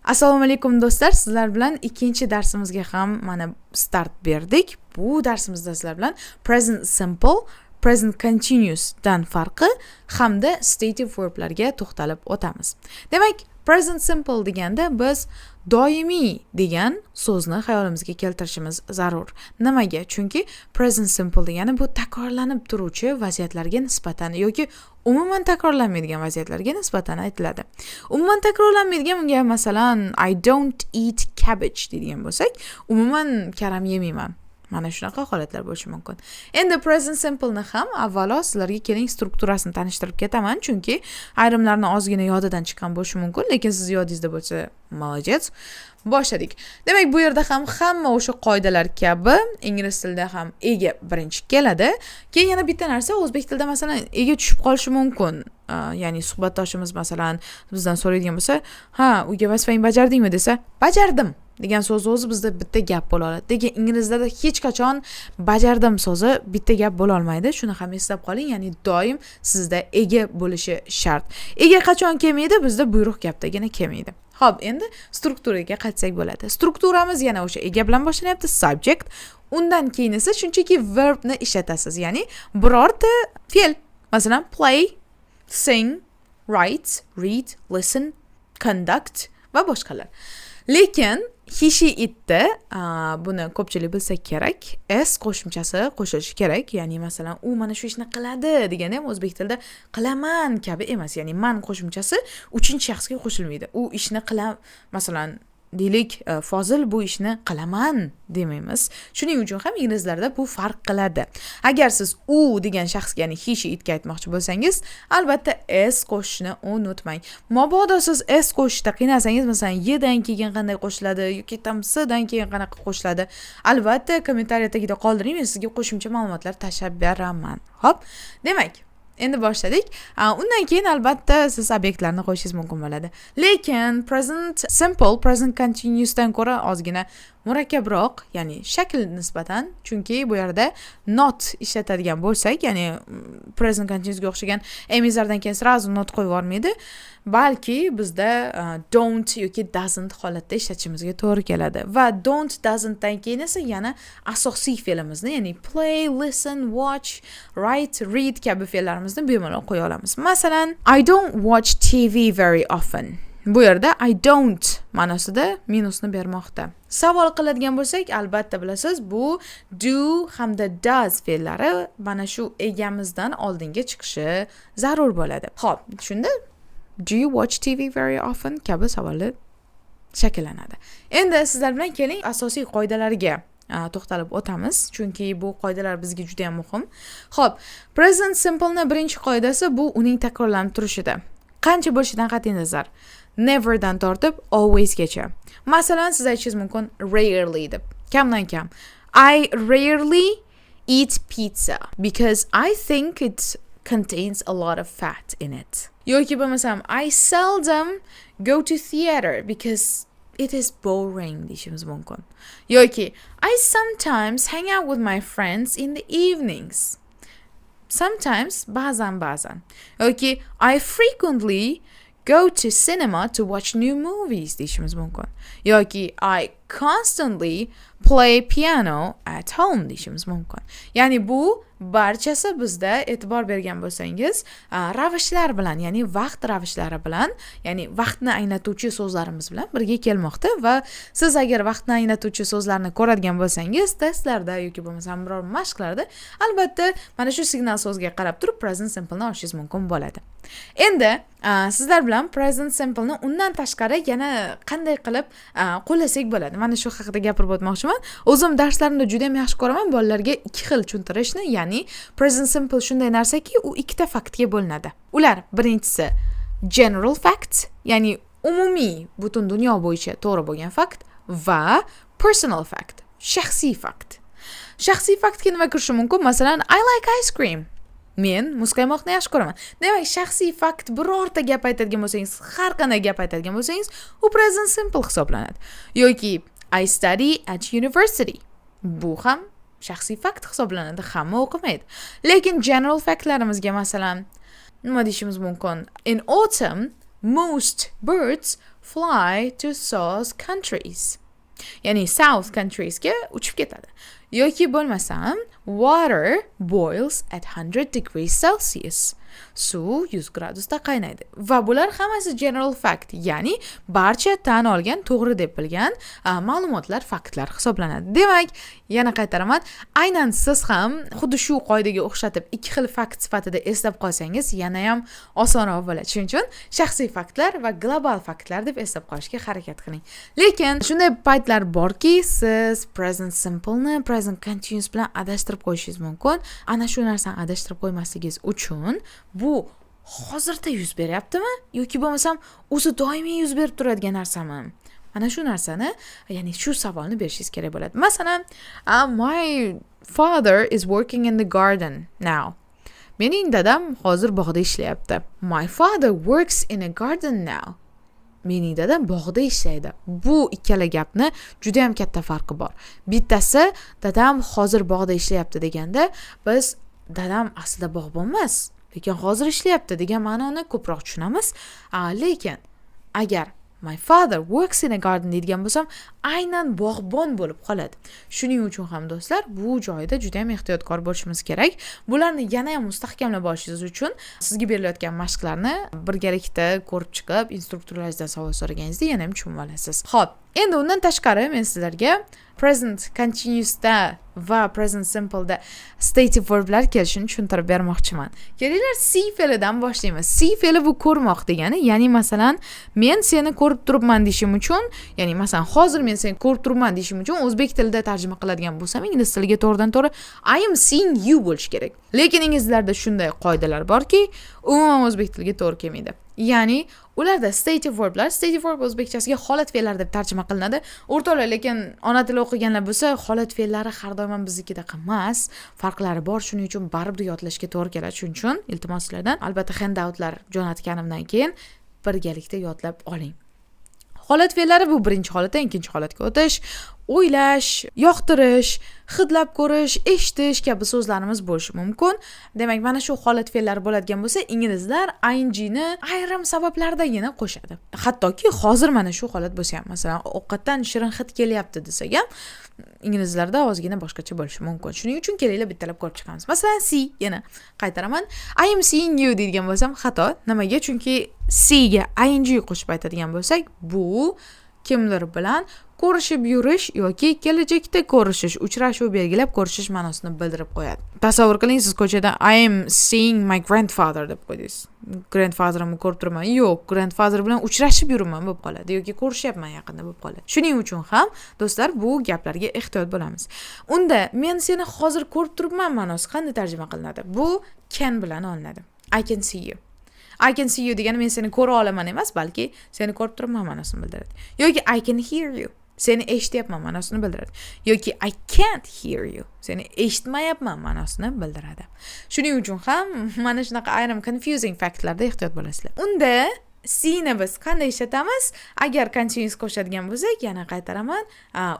Assalomu alaykum do'stlar, sizlar bilan ikkinchi darsimizga ham mana start berdik. Bu darsimizda sizlar bilan present simple, present continuous dan farqi hamda stative verblarga to'xtalib o'tamiz. Demak, present simple deganda biz doimiy degan so'zni xayolimizga keltirishimiz zarur. Nimaga? Chunki present simple degani bu takrorlanib turuvchi vaziyatlarga nisbatan yoki umuman takrorlanmaydigan vaziyatlarga nisbatan aytiladi. Umuman takrorlanmaydigan bunga masalan I don't eat cabbage deydigan bo'lsak, umuman karam yemayman. Mana shunaqa holatlar bo'lishi mumkin. Endi present simple ni ham avvalo sizlarga keling strukturasini tanishtirib ketaman, chunki ayrimlarni ozgina yodidan chiqqan bo'lishi mumkin, lekin siz yodingizda bo'lsa, молодец. Boshladik. Demak, bu yerda ham hamma o'sha qoidalar kabi ingliz tilida ham ega birinchi keladi. Keyin yana bitta narsa o'zbek tilida masalan ega tushib qolishi mumkin. Ya'ni suhbatdoshimiz masalan bizdan so'raydigan bo'lsa, "Ha, uyga vazifangni bajardingmi?" desa, "Bajardim" degan so'z o'zi bizda bitta gap bo'la oladi. Lekin inglizlarda hech qachon bajardim so'zi bitta gap bo'la olmaydi. Shuni ham eslab qoling, ya'ni doim sizda ega bo'lishi shart. Ega qachon kelmaydi? Bizda buyruq gapdagina kelmaydi. Xo'p, endi strukturaga qaytsak bo'ladi. Strukturamiz yana o'sha ega bilan boshlanyapti, subject. Undan keyin esa shunchaki verbni ishlatasiz, ya'ni birorta fe'l, masalan play, sing, write, read, listen, conduct va boshqalar. Lekin he she itda buni ko'pchilik bilsa kerak, s qo'shimchasi qo'shilishi kerak. Ya'ni masalan u mana shu ishni qiladi deganda ham o'zbek tilida qilaman kabi emas. Ya'ni man qo'shimchasi 3-shaxsga qo'shilmaydi. U ishni masalan deylik, Fozil bu ishni qilaman demaymiz. Shuning uchun ham inglizlarda bu farq qiladi. Agar siz u degan shaxsga, ya'ni he she itga aytmoqchi bo'lsangiz, albatta s qo'shishni unutmang. Mabodo siz s qo'shishda qiynalsangiz, masalan y dan keyin qanday qo'shiladi yoki tam s dan keyin qanaqa qo'shiladi, albatta kommentariy tagida qoldiring, men sizga qo'shimcha ma'lumotlar tashlab beraman. Xo'p, demak, endi boshladik. Undan keyin albatta siz obyektlarni qo'shishingiz mumkin bo'ladi. Lekin present simple, present continuous dan ko'ra ozgina murakkabroq, ya'ni shakl nisbatan, chunki bu yerda not ishlatadigan bo'lsak, ya'ni present continuousga o'xshagan emizlardan keyin sразу not qo'yib yubormaydi, balki bizda don't yoki doesn't holatda ishlatishimizga to'g'ri keladi. Va don't, doesn't dan keyin esa yana asosiy fe'limizni, ya'ni play, listen, watch, write, read kabi fe'llarimizni bemalol qo'ya olamiz. Masalan, I don't watch TV very often. Bu yerda I don't ma'nosida minusni bermoqda. Savol qiladigan bo'lsak, albatta bilasiz, bu do hamda does fe'llari mana shu egamizdan oldinga chiqishi zarur bo'ladi. Xo'p, shunda do you watch TV very often kabi savollar shakllanadi. Endi sizlar bilan keling asosiy qoidalarga to'xtalib o'tamiz, chunki bu qoidalar bizga juda ham muhim. Xo'p, present simple ning birinchi qoidasi bu uning takrorlanib turishida. Qancha bo'lishidan qat'iy nazar, never dan tortib always gacha. Masalan, siz aytishingiz mumkin rarely deb. Kamdan kam. I rarely eat pizza because I think it contains a lot of fat in it. Yoki bo'lmasam I seldom go to theater because it is boring deyishimiz mumkin. Yoki I sometimes hang out with my friends in the evenings. Sometimes, ba'zan. Yoki I frequently go to cinema to watch new movies deyishimiz mumkin. Yoki I constantly play piano at home deyishimiz mumkin. Ya'ni bu barchasi bizda e'tibor bergan bo'lsangiz, ravishlar bilan, ya'ni vaqt ravishlari bilan, ya'ni vaqtni anglatuvchi so'zlarimiz bilan birga kelmoqda va siz agar vaqtni anglatuvchi so'zlarni ko'radigan bo'lsangiz, testlarda yoki bo'lmasam biror mashqlarda albatta mana shu signal so'zga qarab turib present simple ni olishingiz mumkin bo'ladi. Endi sizlar bilan present simple ni undan tashqari yana qanday qilib qo'llasak bo'ladi? Mana shu haqida gapirib o'tmoqchiman. O'zim darslarimda juda ham yaxshi ko'raman bolalarga ikki xil tushuntirishni, ya'ni present simple shunday narsaki, u ikkita faktga bo'linadi. Ular birinchisi general fact, ya'ni umumiy butun dunyo bo'yicha to'g'ri bo'lgan fakt va personal fact, shaxsiy fakt. Shaxsiy faktga nima kirishi mumkin? Masalan, I like ice cream. Men muzqaymoqni yaxshi ko'raman. Demak, shaxsiy fakt birorta gap aytadigan bo'lsangiz, har qanday gap aytadigan bo'lsangiz, u present simple hisoblanadi. Yoki I study at university. Bu ham shaxsiy fakt hisoblanadi, hamma o'qimaydi. Lekin general factlarimizga masalan nima deyishimiz mumkin? In autumn most birds fly to south countries. Ya'ni south countries ga uchib ketadi. Yoki bo'lmasam water boils at 100 degrees Celsius. Suv 100 gradusda qaynaydi. Va bular hammasi general fact, ya'ni barcha tan olgan, to'g'ri deb bilgan ma'lumotlar, faktlar hisoblanadi. Demak, yana qaytaraman, aynan siz ham xuddi shu qoidaga o'xshatib ikki xil fakt sifatida eslab qolsangiz, yana ham osonroq bo'ladi. Shuning uchun shaxsiy faktlar va global faktlar deb eslab qolishga harakat qiling. Lekin shunday paytlar borki, siz present simple ni present continuous bilan adashtirib qo'yishingiz mumkin. Ana shu narsani adashtirib qo'ymasligingiz uchun bu hozirda yuz beryaptimi yoki bo'lmasam o'zi doimiy yuz berib turadigan narsami? Mana shu narsani, ya'ni shu savolni berishingiz kerak bo'ladi. Masalan, my father is working in the garden now. Mening dadam hozir bog'da ishlayapti. My father works in a garden now. Mening dadam bog'da ishlaydi. Bu ikkala gapni juda ham katta farqi bor. Bittasi dadam hozir bog'da ishlayapti deganda biz dadam aslida bog'bon emas, lekin hozir ishlayapti degan ma'noni ko'proq tushunamiz. Lekin agar my father works in a garden deydigan bo'lsam, aynan bog'bon bo'lib qoladi. Shuning uchun ham do'stlar, bu joyda juda ham ehtiyotkor bo'lishimiz kerak. Bularni yana ham mustahkamlab olishingiz uchun sizga berilayotgan mashqlarni birgalikda ko'rib chiqib, instruktorlaringizdan savol so'raganingizda yana ham tushunib olasiz. Xo'p, endi undan tashqari men sizlarga present continuousda va present simple'da stative verblar kelishini tushuntirib bermoqchiman. Kelinglar see fe'lidan boshlaymiz. See fe'li bu ko'rmoq degani, ya'ni masalan, men seni ko'rib turibman deshim uchun, ya'ni masalan, hozir men seni ko'rib turibman deshim uchun o'zbek tilida tarjima qiladigan bo'lsam, ingliz tiliga to'g'ridan-to'g'ri I am seeing you bo'lish kerak. Lekin inglizlarda shunday qoidalar borki, umuman o'zbek tiliga to'g'ri kelmaydi. Ya'ni ularda stative verblar, stative verb o'zbekchasiga holat fe'llar deb tarjima qilinadi. O'rtoqlar, lekin ona tili o'qiganlar bo'lsa, holat fe'llari har doim biznikidek emas, farqlari bor. Shuning uchun baribir yodlashga to'g'ri keladi. Shuning uchun iltimos sizlardan albatta handoutlar jo'natganimdan keyin birgalikda yodlab oling. Holat fe'llari bu birinchi holatdan ikkinchi holatga o'tish, o'ylash, yoqtirish, hidlab ko'rish, eshitish kabi so'zlarimiz bo'lishi mumkin. Demak, mana shu holat fe'llari bo'ladigan bo'lsa, inglizlar ing ni ayrim sabablardagina qo'shadi. Hattoki hozir mana shu holat bo'lsa ham, masalan, ovqatdan shirin hid kelyapti desak ham, inglizlarda ozgina boshqacha bo'lishi mumkin. Shuning uchun kelinglar bittalab ko'rib chiqamiz. Masalan, see, yana qaytaraman. I am seeing you deydigan bo'lsam xato. Nimaga? Chunki see ga ing qo'shib aytadigan bo'lsak, bu kimdir bilan ko'rishib yurish yoki kelajakda ko'rishish, uchrashuv belgilab ko'rishish ma'nosini bildirib qo'yadi. Tasavvur qiling, siz ko'chada I am seeing my grandfather deb qo'ydingiz. Grandfather'imni ko'rib turman. Yo'q, grandfather bilan uchrashib yuraman bo'lib qoladi yoki ko'rishyapman yaqinda bo'lib qoladi. Shuning uchun ham do'stlar, bu gaplarga ehtiyot bo'lamiz. Unda men seni hozir ko'rib turibman ma'nosi qanday tarjima qilinadi? Bu can bilan olinadi. I can see you. I can see you degani men seni ko'ra olaman emas, balki seni ko'rib turibman ma'nosini bildiradi. Yoki I can hear you. Seni eshityapman ma'nosini bildiradi. Yoki I can't hear you. Seni eshitmayapman ma'nosini bildiradi. Shuning uchun ham mana shunaqa ayrim confusing faktlarda ehtiyot bo'lasizlar. Unda see-ni biz qanday ishlatamiz? Agar continuous qo'shadigan bo'lsak, yana qaytaraman,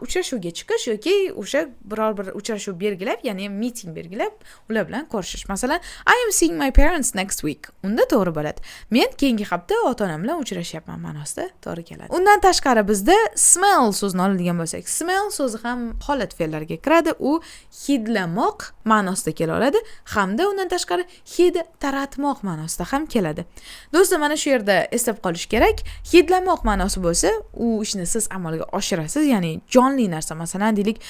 uchrashuvga chiqish yoki o'sha biror bir uchrashuv belgilab, ya'ni meeting belgilab, ular bilan ko'rishish. Masalan, I am seeing my parents next week. Unda to'g'ri bo'ladi. Men keyingi hafta ota-onam bilan uchrashyapman ma'nosida to'g'ri keladi. Undan tashqari bizda smell so'zini oladigan bo'lsak, smell so'zi ham holat fe'llariga kiradi. U hidlamoq ma'nosida kela oladi, hamda undan tashqari hid taratmoq ma'nosida ham keladi. Do'stlar, mana shu yerda eslab qolish kerak. Hidlamoq ma'nosi bo'lsa, u ishni siz amalga oshirasiz, ya'ni jonli narsa. Masalan, deylik,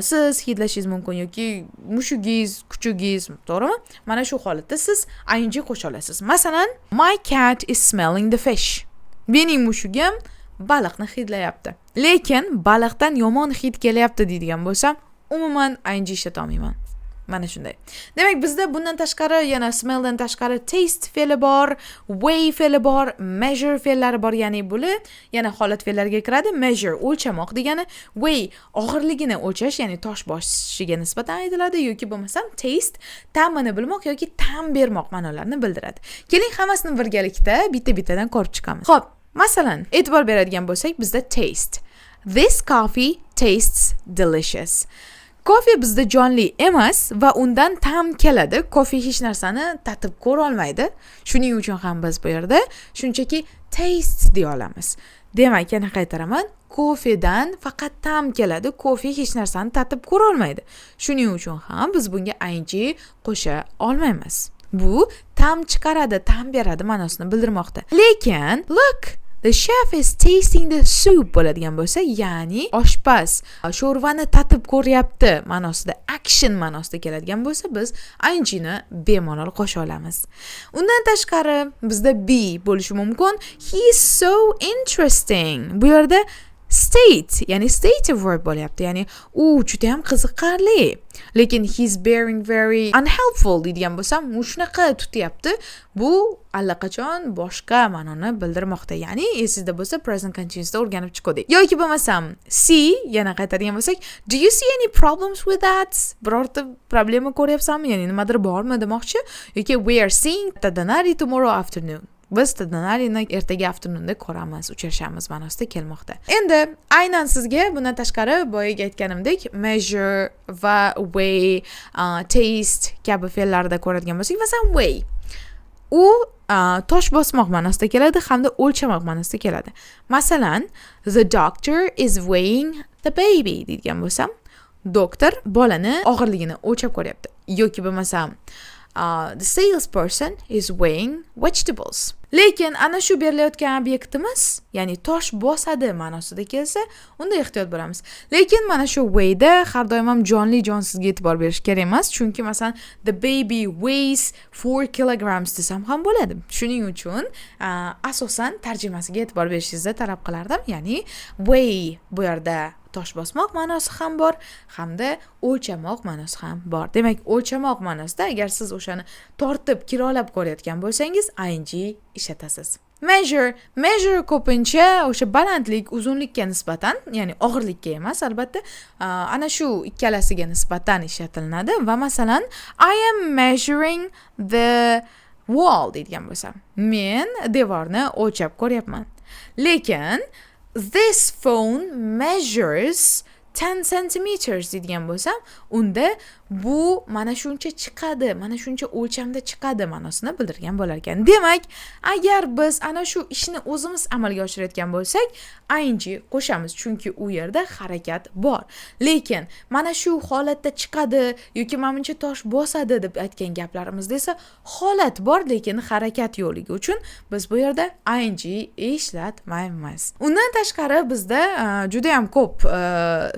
siz hidlashingiz mumkin yoki mushugingiz, kuchugingiz, to'g'rimi? Mana shu holatda siz ing qo'sha olasiz. Masalan, my cat is smelling the fish. Mening mushugim baliqni hidlayapti. Lekin baliqdan yomon hid kelyapti deydigan bo'lsam, umuman ing ishlata olmayman. Mana shunday. Demak, bizda bundan tashqari, yana smelldan tashqari taste fe'li bor, weigh fe'li bor, measure fe'llari bor, ya'ni bular yana holat fe'llariga kiradi. Measure o'lchamoq degani, weigh og'irligini o'lchash, ya'ni tosh boshiga nisbatan aytiladi, yoki bo'lmasam taste ta'mini bilmoq yoki ta'm bermoq ma'nolarini bildiradi. Keling, hammasini birgalikda bitta-bittadan ko'rib chiqamiz. Xo'p, masalan, e'tibor beradigan bo'lsak, bizda taste. This coffee tastes delicious. Kofe bizda jonli emas va undan ta'm keladi. Kofe hech narsani tatib ko'ra olmaydi. Shuning uchun ham biz bu yerda shunchaki taste deya olamiz. Demak, yana qaytaraman. Kofedan faqat ta'm keladi. Kofe hech narsani tatib ko'ra olmaydi. Shuning uchun ham biz bunga ing qo'sha olmaymiz. Bu ta'm chiqaradi, ta'm beradi ma'nosini bildirmoqda. Lekin, look, the chef is tasting the soup bo'ladigan bo'lsa, ya'ni oshpaz sho'rvani tatib ko'ryapti ma'nosida, action ma'nosida keladigan bo'lsa, biz ing ni bemalol qo'sha olamiz. Undan tashqari bizda be bo'lishi mumkin. He is so interesting. Bu yerda state, ya'ni stative verb bo'lyapti. Ya'ni u juda ham qiziqarli. Lekin he's being very unhelpful deydigan bo'lsam, u shunaqa tutyapti. Bu allaqachon boshqa ma'noni bildirmoqda. Ya'ni esingizda bo'lsa present continuousda o'rganib chiqdik. Yoki bo'lmasam see, yana qaytadigan bo'lsak, do you see any problems with that? Birorta problema ko'ryapsanmi? Ya'ni nimadir bormi demoqchi. Yoki we are seeing Tadanari tomorrow afternoon. Biz Tadanari'ni ertaga afternoonda ko'ramiz, uchrashamiz ma'nosida kelmoqda. Endi aynan sizga bundan tashqari boyaga aytganimdek measure va weigh, taste kabi fe'llarda ko'radigan bo'lsak, masalan weigh u tosh bosmoq ma'nosida keladi hamda o'lchamoq ma'nosida keladi. Masalan, the doctor is weighing the baby deydigan bo'lsam, doktor bolani og'irligini o'lchab ko'ryapti. Yoki bo'lmasam the salesperson is weighing vegetables. Lekin ana shu berilayotgan obyektimiz, ya'ni tosh bosadi ma'nosida kelsa, unda ehtiyot bo'lamiz. Lekin mana shu weighda har doim ham jonli jonsizga e'tibor berish kerak emas, chunki masalan the baby weighs 4 kilograms desam ham bo'ladi. Shuning uchun asosan tarjimasiga e'tibor berishingizni talab qilardim. Ya'ni weigh bu yerda tosh bosmoq ma'nosi ham bor, hamda o'lchamoq ma'nosi ham bor. Demak, o'lchamoq ma'nosida agar siz o'shani tortib, kirolab ko'rayotgan bo'lsangiz, ing ishlatasiz. Measure ko'pincha o'sha balandlik, uzunlikka nisbatan, ya'ni og'irlikka emas, albatta, ana shu ikkalasiga nisbatan ishlatilinadi va masalan, I am measuring the wall deydigan bo'lsam, men devorni o'lchab ko'ryapman. Lekin this phone measures 10 centimeters deydigan bo'lsam, unda bu mana shuncha chiqadi, mana shuncha o'lchamda chiqadi ma'nosini bildirgan bo'lar ekan. Demak, agar biz ana shu ishni o'zimiz amalga oshirayotgan bo'lsak, ing qo'shamiz, chunki u yerda harakat bor. Lekin mana shu holatda chiqadi yoki menimcha tosh bosadi deb aytgan gaplarimizda esa holat bor, lekin harakat yo'qligi uchun biz bu yerda ing ishlatmaymiz. Undan tashqari bizda juda ham ko'p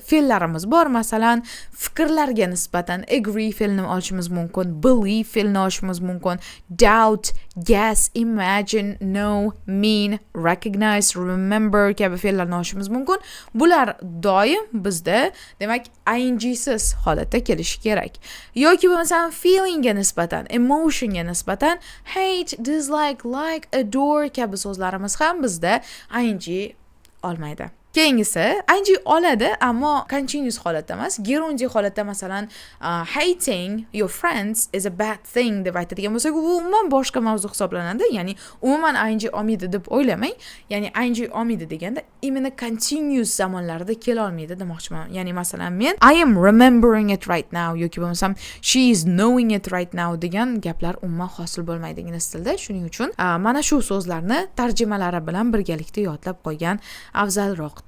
fe'llarimiz bor. Masalan, fikrlarga nisbatan agree fe'lini olishimiz mumkin, believe fe'lini olishimiz mumkin, doubt, guess, imagine, know, mean, recognize, remember kabi fe'llarni olishimiz mumkin. Bular doim bizda, demak, ing siz holatda kelishi kerak. Yoki bo'lmasa feelingga nisbatan, emotionga nisbatan hate, dislike, like, adore kabi so'zlarimiz ham bizda ing olmaydi. Keyingisi ing oladi, ammo continuous holatda emas, gerundiy holatda. Masalan, hating your friends is a bad thing deb aytadigan bo'lsak, u umuman boshqa mavzu hisoblanadi. Ya'ni umuman ing olmaydi deb o'ylamang. Ya'ni ing olmaydi deganda imенно continuous zamonlarda kela olmaydi demoqchiman. Ya'ni masalan, men I am remembering it right now yoki bo'lmasam she is knowing it right now degan gaplar umuman hosil bo'lmaydi ingliz tilida. Shuning uchun mana shu so'zlarni tarjimalari bilan birgalikda yodlab qo'ygan afzalroq.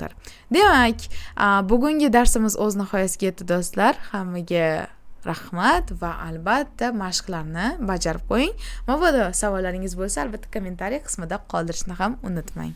Demak, bugungi darsimiz o'z nihoyasiga yetdi do'stlar. Hammaga rahmat va albatta mashqlarni bajarib qo'ying. Mabodo savollaringiz bo'lsa, albatta kommentariy qismida qoldirishni ham unutmang.